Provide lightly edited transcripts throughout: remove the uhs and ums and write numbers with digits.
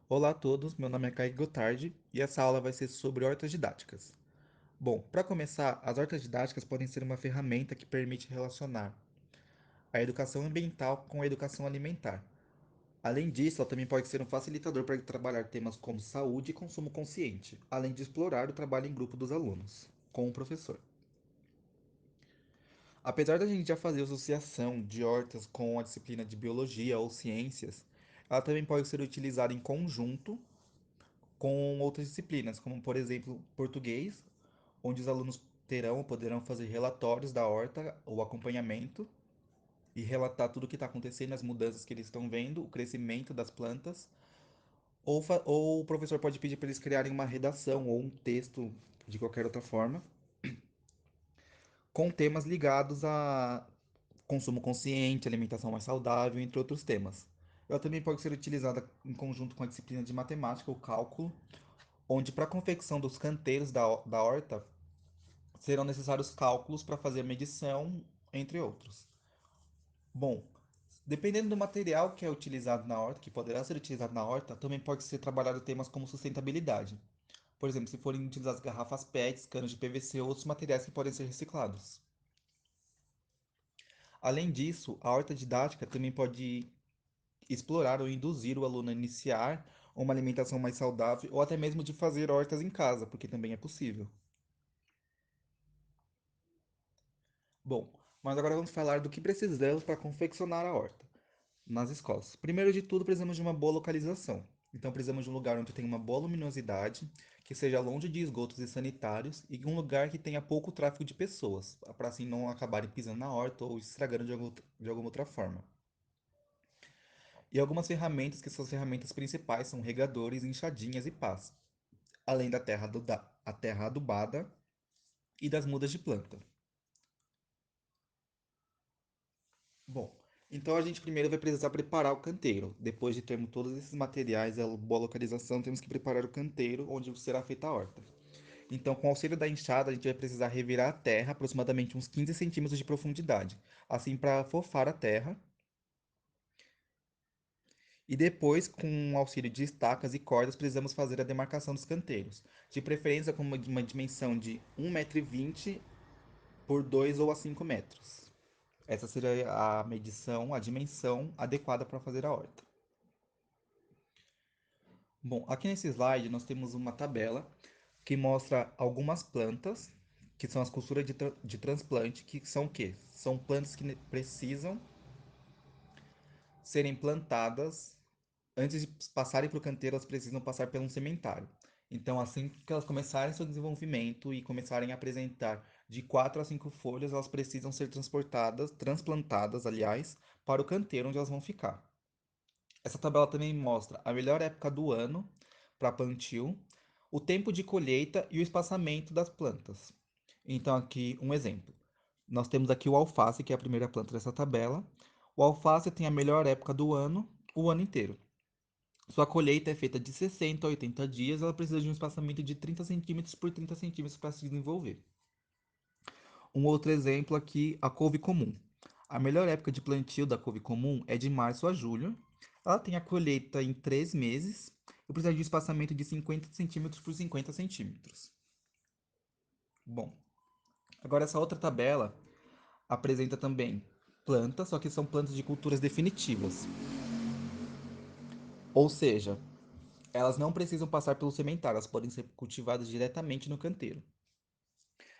Olá a todos, meu nome é Kaique Gotardi e essa aula vai ser sobre hortas didáticas. Bom, para começar, as hortas didáticas podem ser uma ferramenta que permite relacionar a educação ambiental com a educação alimentar. Além disso, ela também pode ser um facilitador para trabalhar temas como saúde e consumo consciente, além de explorar o trabalho em grupo dos alunos, com o professor. Apesar da gente já fazer associação de hortas com a disciplina de biologia ou ciências, ela também pode ser utilizada em conjunto com outras disciplinas, como por exemplo português, onde os alunos poderão fazer relatórios da horta, o acompanhamento e relatar tudo o que está acontecendo, as mudanças que eles estão vendo, o crescimento das plantas, ou o professor pode pedir para eles criarem uma redação ou um texto de qualquer outra forma, com temas ligados a consumo consciente, alimentação mais saudável, entre outros temas. Ela também pode ser utilizada em conjunto com a disciplina de matemática ou cálculo, onde para a confecção dos canteiros da horta serão necessários cálculos para fazer a medição, entre outros. Bom, dependendo do material que é utilizado na horta, que poderá ser utilizado na horta, também pode ser trabalhado temas como sustentabilidade. Por exemplo, se forem utilizadas garrafas PETs, canos de PVC ou outros materiais que podem ser reciclados. Além disso, a horta didática também pode explorar ou induzir o aluno a iniciar uma alimentação mais saudável ou até mesmo de fazer hortas em casa, porque também é possível. Bom, mas agora vamos falar do que precisamos para confeccionar a horta nas escolas. Primeiro de tudo, precisamos de uma boa localização. Então, precisamos de um lugar onde tenha uma boa luminosidade, que seja longe de esgotos e sanitários e um lugar que tenha pouco tráfego de pessoas, para assim não acabarem pisando na horta ou estragando de alguma outra forma. E algumas ferramentas, que são as ferramentas principais, são regadores, enxadinhas e pás, além da a terra adubada e das mudas de planta. Bom, então a gente primeiro vai precisar preparar o canteiro. Depois de termos todos esses materiais e a boa localização, temos que preparar o canteiro onde será feita a horta. Então, com o auxílio da enxada, a gente vai precisar revirar a terra aproximadamente uns 15 centímetros de profundidade, assim para afofar a terra. E depois, com o auxílio de estacas e cordas, precisamos fazer a demarcação dos canteiros, de preferência com uma dimensão de 1,20 m por 2 ou a 5 metros. Essa seria a medição, a dimensão adequada para fazer a horta. Bom, aqui nesse slide nós temos uma tabela que mostra algumas plantas, que são as culturas de transplante, que são o quê? São plantas que precisam serem plantadas. Antes de passarem para o canteiro, elas precisam passar por um sementário. Então, assim que elas começarem seu desenvolvimento e começarem a apresentar de 4 a 5 folhas, elas precisam ser transplantadas, aliás, para o canteiro onde elas vão ficar. Essa tabela também mostra a melhor época do ano para plantio, o tempo de colheita e o espaçamento das plantas. Então, aqui um exemplo. Nós temos aqui o alface, que é a primeira planta dessa tabela. O alface tem a melhor época do ano, o ano inteiro. Sua colheita é feita de 60 a 80 dias, ela precisa de um espaçamento de 30 centímetros por 30 centímetros para se desenvolver. Um outro exemplo aqui, a couve comum. A melhor época de plantio da couve comum é de março a julho. Ela tem a colheita em 3 meses e precisa de um espaçamento de 50 centímetros por 50 centímetros. Bom, agora essa outra tabela apresenta também plantas, só que são plantas de culturas definitivas. Ou seja, elas não precisam passar pelo sementário, elas podem ser cultivadas diretamente no canteiro.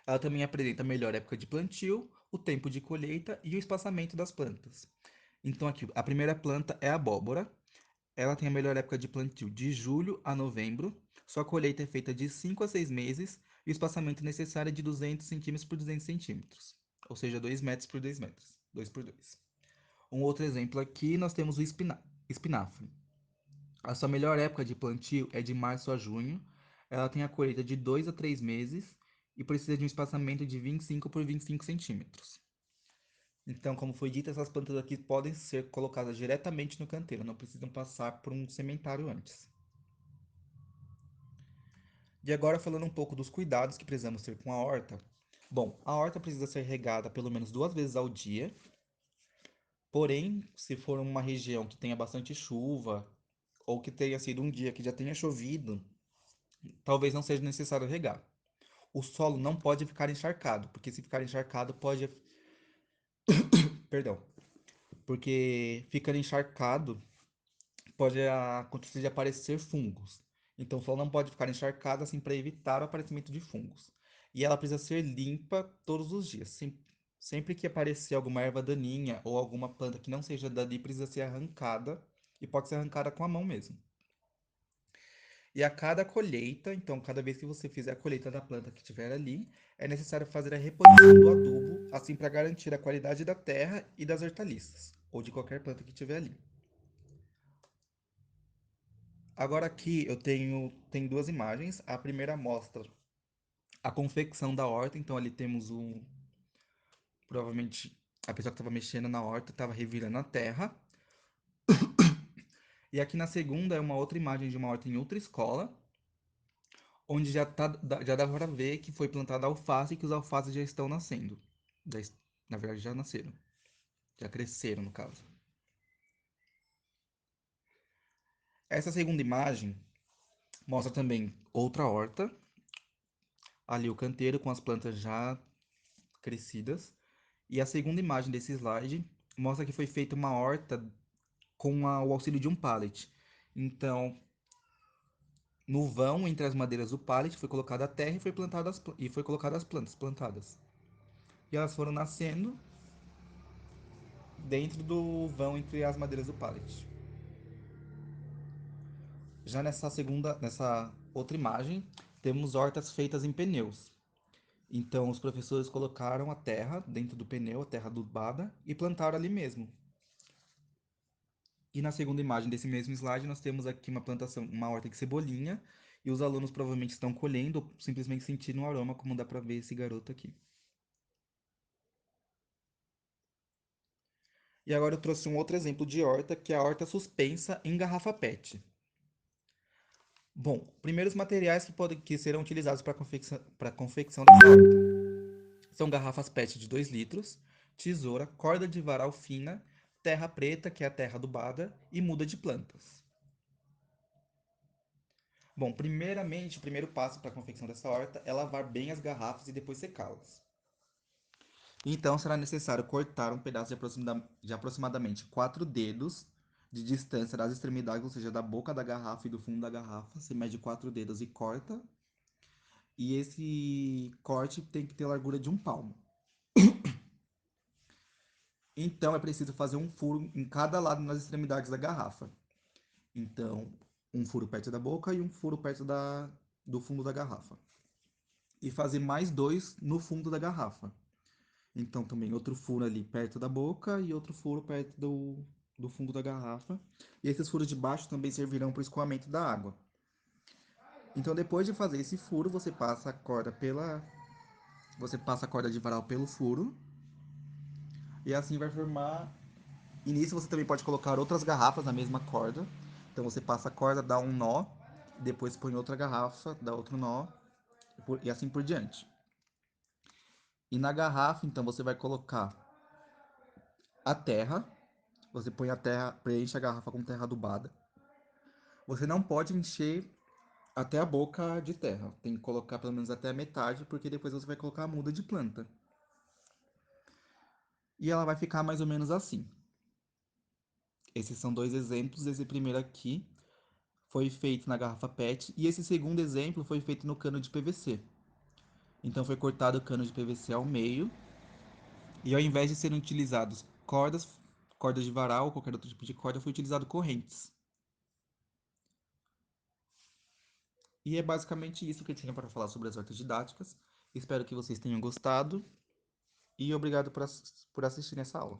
Ela também apresenta a melhor época de plantio, o tempo de colheita e o espaçamento das plantas. Então aqui, a primeira planta é a abóbora. Ela tem a melhor época de plantio de julho a novembro. Sua colheita é feita de 5 a 6 meses e o espaçamento necessário é de 200 centímetros por 200 centímetros, ou seja, 2 metros por 2 metros, 2 por 2. Um outro exemplo aqui, nós temos o espinafre. A sua melhor época de plantio é de março a junho. Ela tem a colheita de 2 a 3 meses e precisa de um espaçamento de 25 por 25 centímetros. Então, como foi dito, essas plantas aqui podem ser colocadas diretamente no canteiro, não precisam passar por um sementário antes. E agora falando um pouco dos cuidados que precisamos ter com a horta. Bom, a horta precisa ser regada pelo menos 2 vezes ao dia, porém, se for uma região que tenha bastante chuva ou que tenha sido um dia que já tenha chovido, talvez não seja necessário regar. O solo não pode ficar encharcado, porque se ficar encharcado pode, perdão, porque ficando encharcado pode acontecer de aparecer fungos. Então o solo não pode ficar encharcado assim para evitar o aparecimento de fungos. E ela precisa ser limpa todos os dias. Sempre que aparecer alguma erva daninha ou alguma planta que não seja dali, precisa ser arrancada e pode ser arrancada com a mão mesmo. E a cada colheita, então cada vez que você fizer a colheita da planta que tiver ali, é necessário fazer a reposição do adubo, assim para garantir a qualidade da terra e das hortaliças, ou de qualquer planta que tiver ali. Agora aqui eu tenho duas imagens. A primeira mostra a confecção da horta, então ali temos provavelmente a pessoa que estava mexendo na horta estava revirando a terra. E aqui na segunda é uma outra imagem de uma horta em outra escola, onde já dá para ver que foi plantada alface e que os alfaces já estão nascendo. Já na verdade já nasceram, já cresceram no caso. Essa segunda imagem mostra também outra horta, ali o canteiro com as plantas já crescidas. E a segunda imagem desse slide mostra que foi feita uma horta com o auxílio de um pallet. Então, no vão entre as madeiras do pallet foi colocada a terra e foi colocada as plantas plantadas. E elas foram nascendo dentro do vão entre as madeiras do pallet. Já nessa outra imagem, temos hortas feitas em pneus. Então, os professores colocaram a terra dentro do pneu, a terra adubada, e plantaram ali mesmo. E na segunda imagem desse mesmo slide, nós temos aqui uma plantação, uma horta de cebolinha, e os alunos provavelmente estão colhendo ou simplesmente sentindo o aroma, como dá para ver esse garoto aqui. E agora eu trouxe um outro exemplo de horta, que é a horta suspensa em garrafa PET. Bom, primeiros materiais que serão utilizados para a confecção dessa horta são garrafas PET de 2 litros, tesoura, corda de varal fina, terra preta, que é a terra adubada, e muda de plantas. Bom, primeiramente, o primeiro passo para a confecção dessa horta é lavar bem as garrafas e depois secá-las. Então, será necessário cortar um pedaço de aproximadamente 4 dedos de distância das extremidades, ou seja, da boca da garrafa e do fundo da garrafa. Você mede 4 dedos e corta. E esse corte tem que ter a largura de um palmo. Então, é preciso fazer um furo em cada lado nas extremidades da garrafa. Então, um furo perto da boca e um furo perto do fundo da garrafa. E fazer mais dois no fundo da garrafa. Então também outro furo ali perto da boca e outro furo perto do fundo da garrafa. E esses furos de baixo também servirão para o escoamento da água. Então depois de fazer esse furo, você passa a corda de varal pelo furo e assim vai formar. E nisso você também pode colocar outras garrafas na mesma corda. Então você passa a corda, dá um nó, depois põe outra garrafa, dá outro nó e assim por diante. E na garrafa, então você vai colocar a terra. Você põe a terra, preenche a garrafa com terra adubada. Você não pode encher até a boca de terra. Tem que colocar pelo menos até a metade, porque depois você vai colocar a muda de planta. E ela vai ficar mais ou menos assim. Esses são dois exemplos. Esse primeiro aqui foi feito na garrafa PET e esse segundo exemplo foi feito no cano de PVC. Então foi cortado o cano de PVC ao meio e ao invés de serem utilizados cordas de varal ou qualquer outro tipo de corda, foi utilizado correntes. E é basicamente isso que eu tinha para falar sobre as hortas didáticas. Espero que vocês tenham gostado e obrigado por assistir essa aula.